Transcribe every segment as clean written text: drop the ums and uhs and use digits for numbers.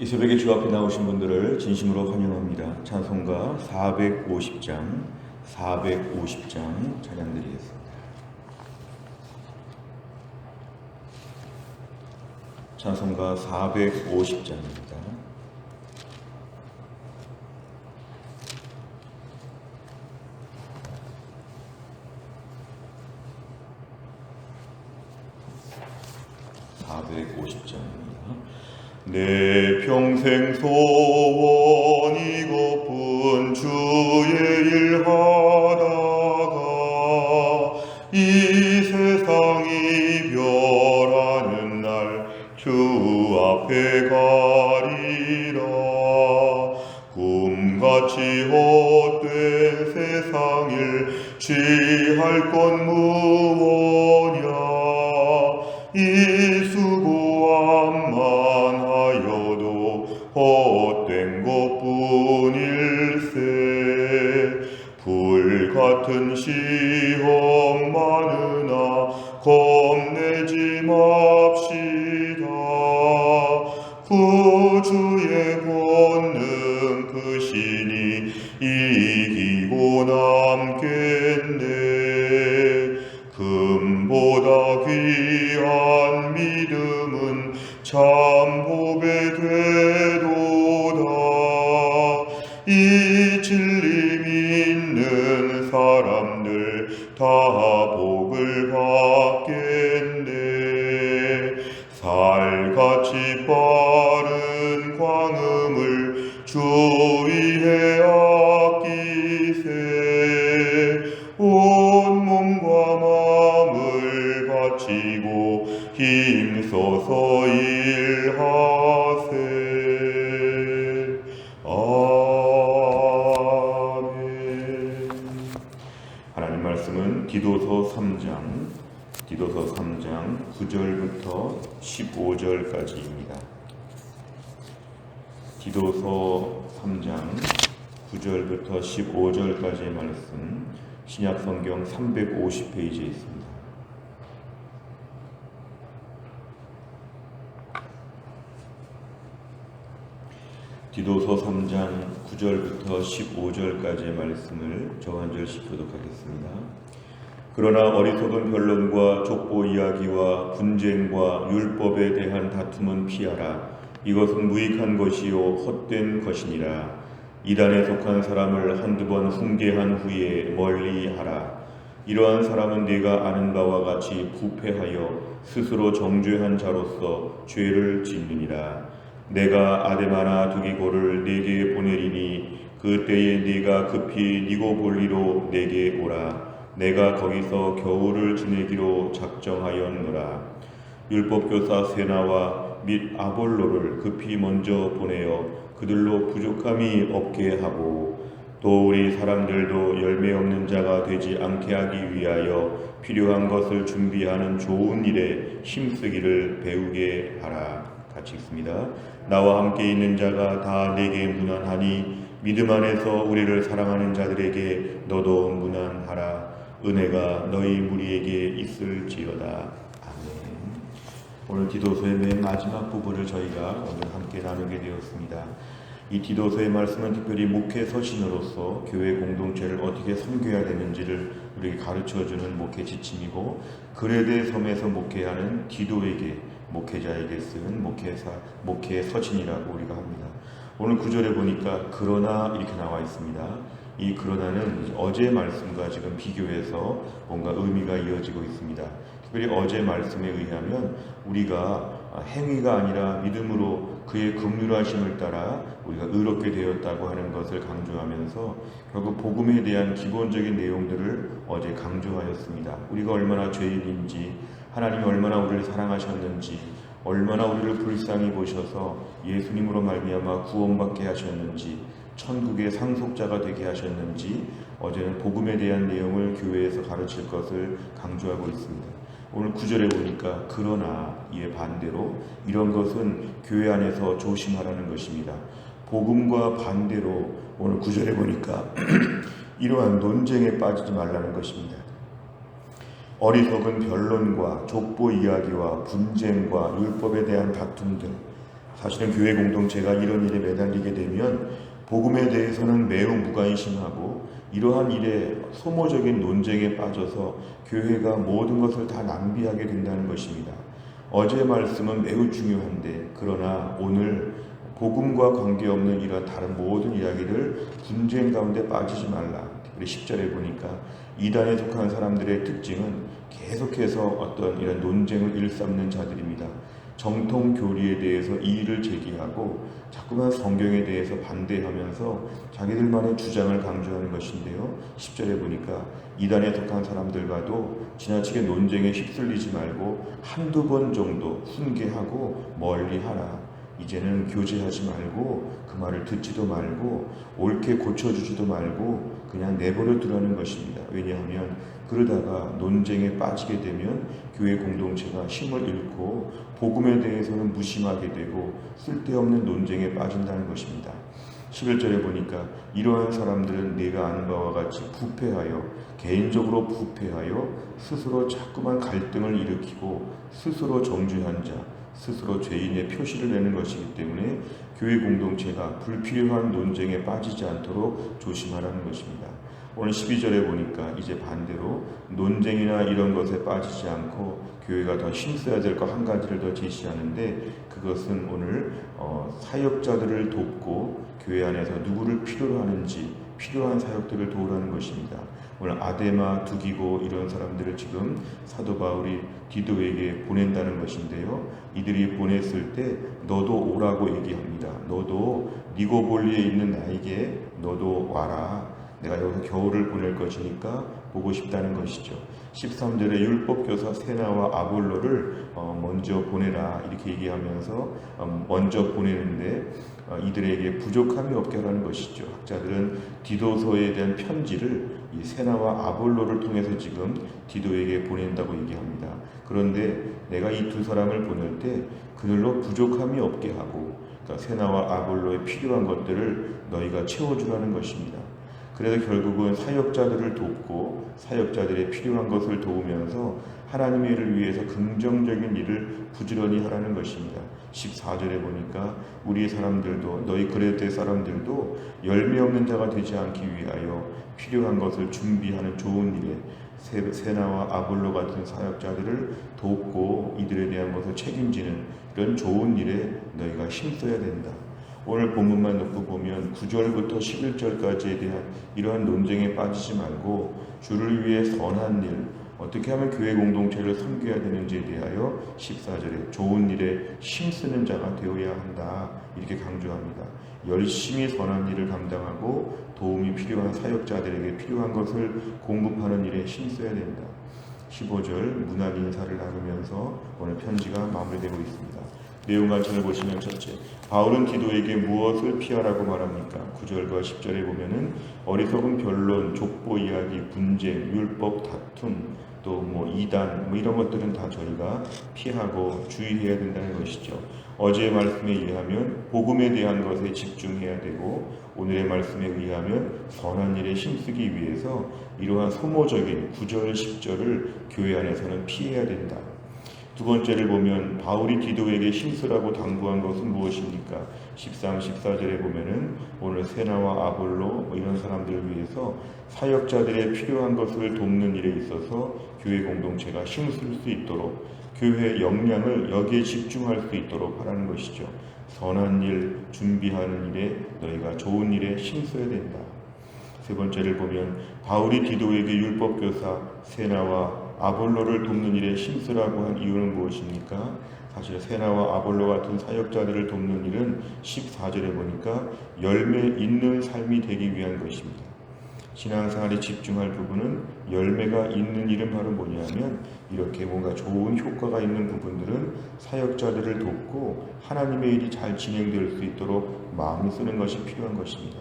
이 새벽에 주 앞에 나오신 분들을 진심으로 환영합니다. 찬송가 450장 찬양드리겠습니다. 찬송가 450장입니다. 내 평생 소원 이것뿐 주의 일 하다가 이 세상 이별하는 날 주 앞에 가리라. 꿈같이 헛된 세상 일 취할 건 무엇냐. 이 수고함만 하여도 헛된 것뿐일세. 불같은 시험 많으나 겁내지 맙시다. 구주의 권능 크시니 이기고 남겠네. 금보다 귀한 믿음은 참 복이 되도다. 이 진리 믿는 사람들 다 복을 받겠네. 살같이 빠른 광음을 주 위에 아끼세. 온 몸과 마음을 바치고 힘써서 일하세. 아멘. 하나님 말씀은 디도서 3장 9절부터 15절까지입니다. 디도서 3장 9절부터 15절까지의 말씀, 신약성경 350페이지에 있습니다. 디도서 3장 9절부터 15절까지의 말씀을 저 한 절씩 교독하겠습니다. 그러나 어리석은 변론과 족보 이야기와 분쟁과 율법에 대한 다툼은 피하라. 이것은 무익한 것이요 헛된 것이니라. 이단에 속한 사람을 한두 번 훈계한 후에 멀리하라. 이러한 사람은 네가 아는 바와 같이 부패하여 스스로 정죄한 자로서 죄를 짓느니라. 내가 아데마나 두기고를 네게 보내리니 그때에 네가 급히 니고볼리로 내게 오라. 내가 거기서 겨울을 지내기로 작정하였노라. 율법교사 세나와 및 아볼로를 급히 먼저 보내어 그들로 부족함이 없게 하고, 또 우리 사람들도 열매 없는 자가 되지 않게 하기 위하여 필요한 것을 준비하는 좋은 일에 힘쓰기를 배우게 하라. 같이 읽습니다. 나와 함께 있는 자가 다 내게 문안하니 믿음 안에서 우리를 사랑하는 자들에게 너도 문안하라. 은혜가 너희 무리에게 있을지어다. 아멘. 오늘 디도서의 맨 마지막 부분을 저희가 오늘 함께 나누게 되었습니다. 이 디도서의 말씀은 특별히 목회 서신으로서 교회 공동체를 어떻게 섬겨야 되는지를 우리에게 가르쳐주는 목회 지침이고, 그레데 섬에서 목회하는 디도에게, 목회자에게 쓴 목회 서신이라고 우리가 합니다. 오늘 9절에 보니까 그러나 이렇게 나와 있습니다. 이 그러나는 어제 말씀과 지금 비교해서 뭔가 의미가 이어지고 있습니다. 특별히 어제 말씀에 의하면 우리가 행위가 아니라 믿음으로 그의 긍휼하심을 따라 우리가 의롭게 되었다고 하는 것을 강조하면서 결국 복음에 대한 기본적인 내용들을 어제 강조하였습니다. 우리가 얼마나 죄인인지, 하나님이 얼마나 우리를 사랑하셨는지, 얼마나 우리를 불쌍히 보셔서 예수님으로 말미암아 구원받게 하셨는지, 천국의 상속자가 되게 하셨는지, 어제는 복음에 대한 내용을 교회에서 가르칠 것을 강조하고 있습니다. 오늘 9절에 보니까 그러나 이에 반대로 이런 것은 교회 안에서 조심하라는 것입니다. 복음과 반대로 오늘 9절에 보니까 이러한 논쟁에 빠지지 말라는 것입니다. 어리석은 변론과 족보 이야기와 분쟁과 율법에 대한 다툼들, 사실은 교회 공동체가 이런 일에 매달리게 되면 복음에 대해서는 매우 무관심하고 이러한 일에 소모적인 논쟁에 빠져서 교회가 모든 것을 다 낭비하게 된다는 것입니다. 어제의 말씀은 매우 중요한데 그러나 오늘 복음과 관계없는 이러한 다른 모든 이야기들 분쟁 가운데 빠지지 말라. 우리 10절에 보니까 이단에 속한 사람들의 특징은 계속해서 어떤 이런 논쟁을 일삼는 자들입니다. 정통 교리에 대해서 이의를 제기하고 자꾸만 성경에 대해서 반대하면서 자기들만의 주장을 강조하는 것인데요. 10절에 보니까 이단에 속한 사람들과도 지나치게 논쟁에 휩쓸리지 말고 한두 번 정도 훈계하고 멀리하라. 이제는 교제하지 말고 그 말을 듣지도 말고 옳게 고쳐주지도 말고 그냥 내버려 두라는 것입니다. 왜냐하면 그러다가 논쟁에 빠지게 되면 교회 공동체가 힘을 잃고 복음에 대해서는 무심하게 되고 쓸데없는 논쟁에 빠진다는 것입니다. 11절에 보니까 이러한 사람들은 네가 아는 바와 같이 부패하여 개인적으로 부패하여 스스로 자꾸만 갈등을 일으키고 스스로 정죄한 자 스스로 죄인의 표시를 내는 것이기 때문에 교회 공동체가 불필요한 논쟁에 빠지지 않도록 조심하라는 것입니다. 오늘 12절에 보니까 이제 반대로 논쟁이나 이런 것에 빠지지 않고 교회가 더 힘써야 될 것 한 가지를 더 제시하는데 그것은 오늘 사역자들을 돕고 교회 안에서 누구를 필요로 하는지 필요한 사역들을 도우라는 것입니다. 오늘 아데마, 두기고 이런 사람들을 지금 사도 바울이 디도에게 보낸다는 것인데요. 이들이 보냈을 때 너도 오라고 얘기합니다. 너도 니고볼리에 있는 나에게 너도 와라. 내가 여기서 겨울을 보낼 것이니까 보고 싶다는 것이죠. 13절에 율법교사 세나와 아볼로를 먼저 보내라 이렇게 얘기하면서 먼저 보내는데 이들에게 부족함이 없게 하라는 것이죠. 학자들은 디도서에 대한 편지를 이 세나와 아볼로를 통해서 지금 디도에게 보낸다고 얘기합니다. 그런데 내가 이 두 사람을 보낼 때 그들로 부족함이 없게 하고 그러니까 세나와 아볼로에 필요한 것들을 너희가 채워주라는 것입니다. 그래서 결국은 사역자들을 돕고 사역자들의 필요한 것을 도우면서 하나님의 일을 위해서 긍정적인 일을 부지런히 하라는 것입니다. 14절에 보니까 우리 사람들도 너희 그레데 사람들도 열매 없는 자가 되지 않기 위하여 필요한 것을 준비하는 좋은 일에 세나와 아볼로 같은 사역자들을 돕고 이들에 대한 것을 책임지는 이런 좋은 일에 너희가 힘써야 된다. 오늘 본문만 놓고 보면 9절부터 11절까지에 대한 이러한 논쟁에 빠지지 말고 주를 위해 선한 일, 어떻게 하면 교회 공동체를 섬겨야 되는지에 대하여 14절에 좋은 일에 힘쓰는 자가 되어야 한다 이렇게 강조합니다. 열심히 선한 일을 감당하고 도움이 필요한 사역자들에게 필요한 것을 공급하는 일에 힘써야 된다. 15절 문학 인사를 나누면서 오늘 편지가 마무리되고 있습니다. 내용 간청을 보시면 첫째, 바울은 디도에게 무엇을 피하라고 말합니까? 9절과 10절에 보면은 어리석은 변론, 족보 이야기, 분쟁, 율법 다툼, 또 이단 이런 것들은 다 저희가 피하고 주의해야 된다는 것이죠. 어제의 말씀에 의하면 복음에 대한 것에 집중해야 되고 오늘의 말씀에 의하면 선한 일에 힘쓰기 위해서 이러한 소모적인 9절, 10절을 교회 안에서는 피해야 된다. 두 번째를 보면 바울이 디도에게 힘쓰라고 당부한 것은 무엇입니까? 13, 14절에 보면은 오늘 세나와 아볼로 이런 사람들을 위해서 사역자들의 필요한 것을 돕는 일에 있어서 교회 공동체가 힘쓸 수 있도록 교회의 역량을 여기에 집중할 수 있도록 하라는 것이죠. 선한 일 준비하는 일에 너희가 좋은 일에 힘써야 된다. 세 번째를 보면 바울이 디도에게 율법교사 세나와 아볼로를 돕는 일에 힘쓰라고 한 이유는 무엇입니까? 사실 세나와 아볼로 같은 사역자들을 돕는 일은 14절에 보니까 열매 있는 삶이 되기 위한 것입니다. 신앙생활에 집중할 부분은 열매가 있는 일은 바로 뭐냐면 이렇게 뭔가 좋은 효과가 있는 부분들은 사역자들을 돕고 하나님의 일이 잘 진행될 수 있도록 마음을 쓰는 것이 필요한 것입니다.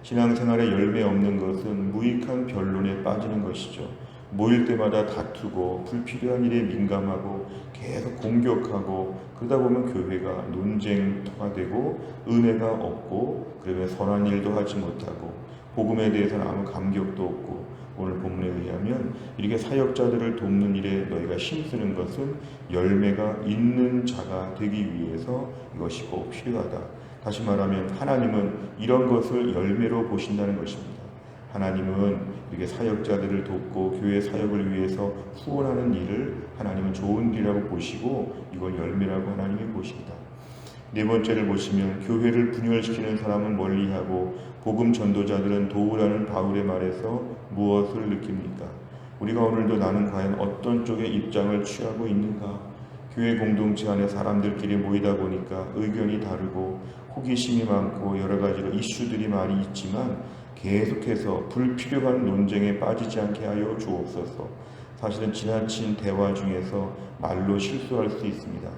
신앙생활에 열매 없는 것은 무익한 변론에 빠지는 것이죠. 모일 때마다 다투고 불필요한 일에 민감하고 계속 공격하고 그러다 보면 교회가 논쟁터가 되고 은혜가 없고 그러면 선한 일도 하지 못하고 복음에 대해서는 아무 감격도 없고 오늘 본문에 의하면 이렇게 사역자들을 돕는 일에 너희가 힘쓰는 것은 열매가 있는 자가 되기 위해서 이것이 꼭 필요하다. 다시 말하면 하나님은 이런 것을 열매로 보신다는 것입니다. 하나님은 이렇게 사역자들을 돕고 교회 사역을 위해서 후원하는 일을 하나님은 좋은 일이라고 보시고 이걸 열매라고 하나님이 보신다. 네 번째를 보시면 교회를 분열시키는 사람은 멀리하고 복음 전도자들은 도우라는 바울의 말에서 무엇을 느낍니까? 우리가 오늘도 나는 과연 어떤 쪽의 입장을 취하고 있는가? 교회 공동체 안에 사람들끼리 모이다 보니까 의견이 다르고 호기심이 많고 여러 가지로 이슈들이 많이 있지만 계속해서 불필요한 논쟁에 빠지지 않게 하여 주옵소서. 사실은 지나친 대화 중에서 말로 실수할 수 있습니다.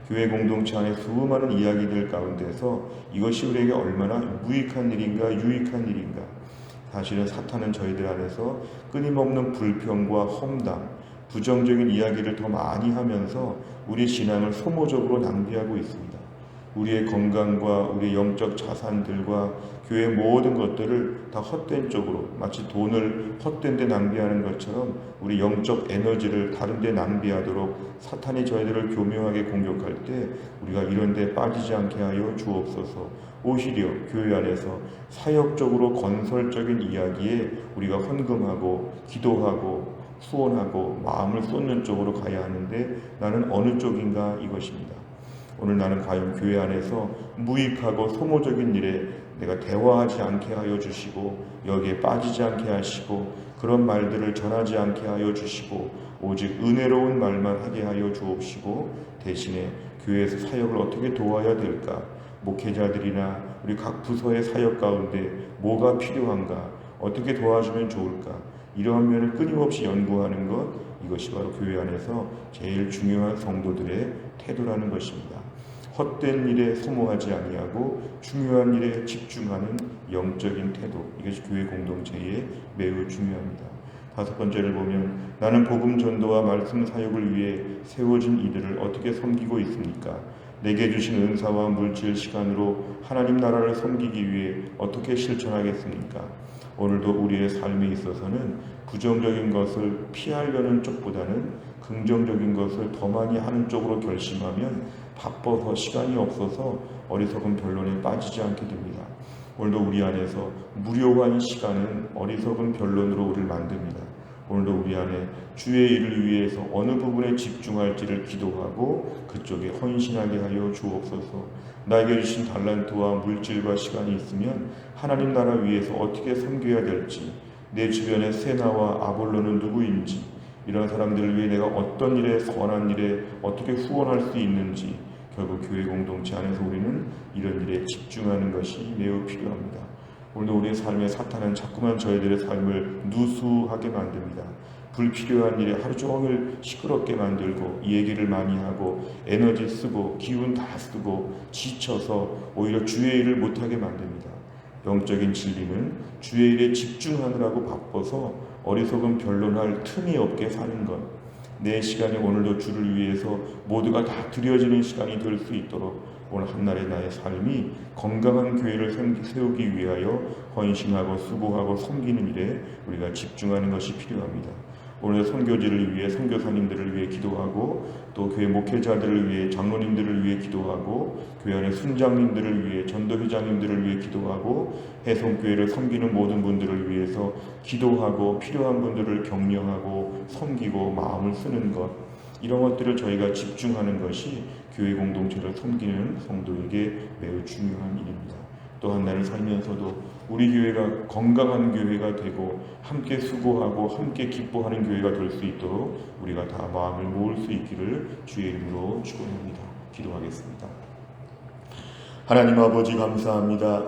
교회 공동체 안에 수많은 이야기들 가운데서 이것이 우리에게 얼마나 무익한 일인가 유익한 일인가. 사실은 사탄은 저희들 안에서 끊임없는 불평과 험담, 부정적인 이야기를 더 많이 하면서 우리 신앙을 소모적으로 낭비하고 있습니다. 우리의 건강과 우리의 영적 자산들과 교회의 모든 것들을 다 헛된 쪽으로, 마치 돈을 헛된 데 낭비하는 것처럼 우리 영적 에너지를 다른 데 낭비하도록 사탄이 저희들을 교묘하게 공격할 때 우리가 이런 데 빠지지 않게 하여 주옵소서. 오히려 교회 안에서 사역적으로 건설적인 이야기에 우리가 헌금하고 기도하고 후원하고 마음을 쏟는 쪽으로 가야 하는데 나는 어느 쪽인가 이것입니다. 오늘 나는 과연 교회 안에서 무익하고 소모적인 일에 내가 대화하지 않게 하여 주시고 여기에 빠지지 않게 하시고 그런 말들을 전하지 않게 하여 주시고 오직 은혜로운 말만 하게 하여 주옵시고 대신에 교회에서 사역을 어떻게 도와야 될까? 목회자들이나 우리 각 부서의 사역 가운데 뭐가 필요한가? 어떻게 도와주면 좋을까? 이러한 면을 끊임없이 연구하는 것, 이것이 바로 교회 안에서 제일 중요한 성도들의 태도라는 것입니다. 헛된 일에 소모하지 아니하고 중요한 일에 집중하는 영적인 태도, 이것이 교회 공동체에 매우 중요합니다. 다섯 번째를 보면 나는 복음 전도와 말씀 사역을 위해 세워진 이들을 어떻게 섬기고 있습니까? 내게 주신 은사와 물질 시간으로 하나님 나라를 섬기기 위해 어떻게 실천하겠습니까? 오늘도 우리의 삶에 있어서는 부정적인 것을 피하려는 쪽보다는 긍정적인 것을 더 많이 하는 쪽으로 결심하면 바빠서 시간이 없어서 어리석은 변론에 빠지지 않게 됩니다. 오늘도 우리 안에서 무료한 시간은 어리석은 변론으로 우리를 만듭니다. 오늘도 우리 안에 주의 일을 위해서 어느 부분에 집중할지를 기도하고 그쪽에 헌신하게 하여 주옵소서. 나에게 주신 달란트와 물질과 시간이 있으면 하나님 나라 위해서 어떻게 섬겨야 될지, 내 주변의 세나와 아볼로는 누구인지, 이런 사람들을 위해 내가 어떤 일에 선한 일에 어떻게 후원할 수 있는지, 결국 교회 공동체 안에서 우리는 이런 일에 집중하는 것이 매우 필요합니다. 오늘도 우리의 삶에 사탄은 자꾸만 저희들의 삶을 누수하게 만듭니다. 불필요한 일에 하루 종일 시끄럽게 만들고 이 얘기를 많이 하고 에너지 쓰고 기운 다 쓰고 지쳐서 오히려 주의 일을 못하게 만듭니다. 영적인 진리는 주의 일에 집중하느라고 바빠서 어리석은 변론할 틈이 없게 사는 것. 내 시간이 오늘도 주를 위해서 모두가 다 드려지는 시간이 될 수 있도록 오늘 한날의 나의 삶이 건강한 교회를 세우기 위하여 헌신하고 수고하고 섬기는 일에 우리가 집중하는 것이 필요합니다. 오늘 선교지를 위해 선교사님들을 위해 기도하고 또 교회 목회자들을 위해 장로님들을 위해 기도하고 교회 안의 순장님들을 위해 전도회장님들을 위해 기도하고 해송교회를 섬기는 모든 분들을 위해서 기도하고 필요한 분들을 격려하고 섬기고 마음을 쓰는 것, 이런 것들을 저희가 집중하는 것이 교회 공동체를 섬기는 성도에게 매우 중요한 일입니다. 또한 나를 살면서도 우리 교회가 건강한 교회가 되고 함께 수고하고 함께 기뻐하는 교회가 될 수 있도록 우리가 다 마음을 모을 수 있기를 주의 이름으로 축원합니다. 기도하겠습니다. 하나님 아버지 감사합니다.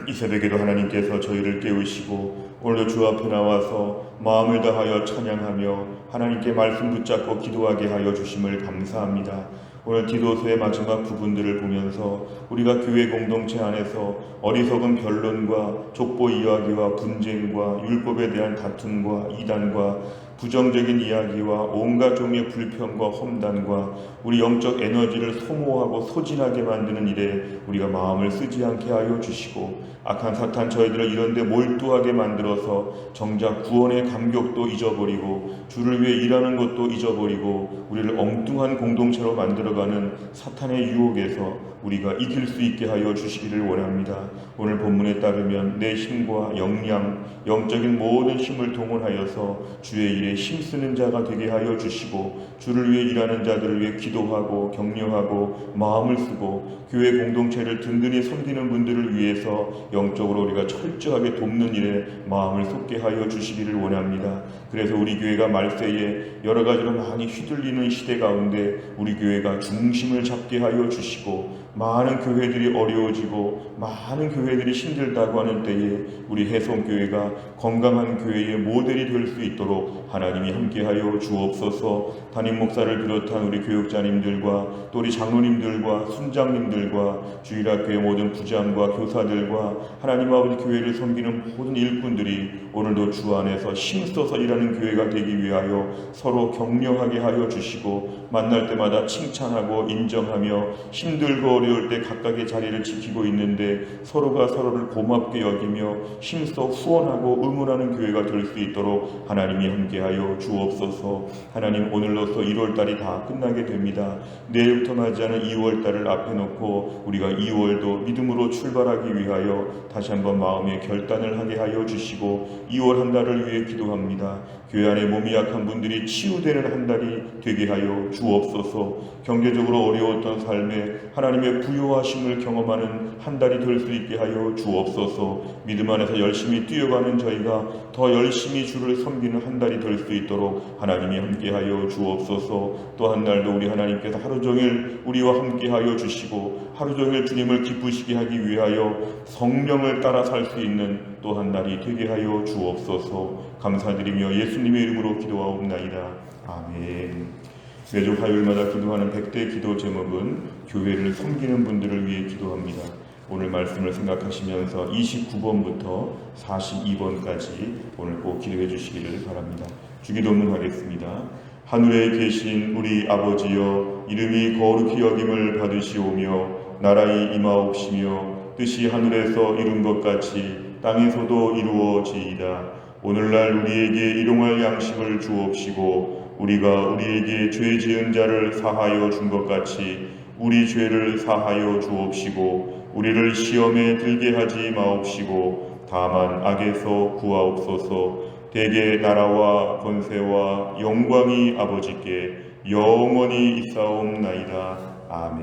이 새벽에도 하나님께서 저희를 깨우시고 오늘도 주 앞에 나와서 마음을 다하여 찬양하며 하나님께 말씀 붙잡고 기도하게 하여 주심을 감사합니다. 오늘 디도서의 마지막 부분들을 보면서 우리가 교회 공동체 안에서 어리석은 변론과 족보 이야기와 분쟁과 율법에 대한 다툼과 이단과 부정적인 이야기와 온갖 종류의 불평과 험담과 우리 영적 에너지를 소모하고 소진하게 만드는 일에 우리가 마음을 쓰지 않게 하여 주시고, 악한 사탄 저희들을 이런 데 몰두하게 만들어서 정작 구원의 감격도 잊어버리고 주를 위해 일하는 것도 잊어버리고 우리를 엉뚱한 공동체로 만들어가는 사탄의 유혹에서 우리가 이길 수 있게 하여 주시기를 원합니다. 오늘 본문에 따르면 내 힘과 역량, 영적인 모든 힘을 동원하여서 주의 일에 힘쓰는 자가 되게 하여 주시고, 주를 위해 일하는 자들을 위해 기도하고 격려하고 마음을 쓰고 교회 공동체를 든든히 섬기는 분들을 위해서 영적으로 우리가 철저하게 돕는 일에 마음을 쏟게 하여 주시기를 원합니다. 그래서 우리 교회가 말세에 여러 가지로 많이 휘둘리는 시대 가운데 우리 교회가 중심을 잡게 하여 주시고, 많은 교회들이 어려워지고 많은 교회들이 힘들다고 하는 때에 우리 해성교회가 건강한 교회의 모델이 될 수 있도록 하나님이 함께하여 주옵소서. 담임 목사를 비롯한 우리 교육자님들과 또 우리 장로님들과 순장님들과 주일학교의 모든 부장과 교사들과 하나님 아버지 교회를 섬기는 모든 일꾼들이 오늘도 주 안에서 힘써서 일하는 교회가 되기 위하여 서로 격려하게 하여 주시고, 만날 때마다 칭찬하고 인정하며 힘들고 어려울 때 각각의 자리를 지키고 있는데 서로가 서로를 고맙게 여기며 힘써 후원하고 응원하는 교회가 될 수 있도록 하나님이 함께하여 주옵소서. 하나님, 오늘로써 1월달이 다 끝나게 됩니다. 내일부터 맞이하는 2월달을 앞에 놓고 우리가 2월도 믿음으로 출발하기 위하여 다시 한번 마음의 결단을 하게 하여 주시고 2월 한 달을 위해 기도합니다. 교회 안에 몸이 약한 분들이 치유되는 한 달이 되게 하여 주옵소서. 경제적으로 어려웠던 삶에 하나님의 부요하심을 경험하는 한 달이 될 수 있게 하여 주옵소서. 믿음 안에서 열심히 뛰어가는 저희가 더 열심히 주를 섬기는 한 달이 될 수 있도록 하나님이 함께하여 주옵소서. 또 한 날도 우리 하나님께서 하루 종일 우리와 함께하여 주시고 하루 종일 주님을 기쁘시게 하기 위하여 성령을 따라 살 수 있는 또 한 날이 되게 하여 주옵소서. 감사드리며 예수님의 이름으로 기도하옵나이다. 아멘. 매주 화요일마다 기도하는 100대 기도 제목은 교회를 섬기는 분들을 위해 기도합니다. 오늘 말씀을 생각하시면서 29번부터 42번까지 오늘 꼭 기도해 주시기를 바랍니다. 주기도문 하겠습니다. 하늘에 계신 우리 아버지여, 이름이 거룩히 여김을 받으시오며 나라의 임하옵시며 뜻이 하늘에서 이룬 것 같이 땅에서도 이루어지이다. 오늘날 우리에게 일용할 양식을 주옵시고 우리가 우리에게 죄 지은 자를 사하여 준 것 같이 우리 죄를 사하여 주옵시고 우리를 시험에 들게 하지 마옵시고 다만 악에서 구하옵소서. 대개 나라와 권세와 영광이 아버지께 영원히 있사옵나이다. 아멘.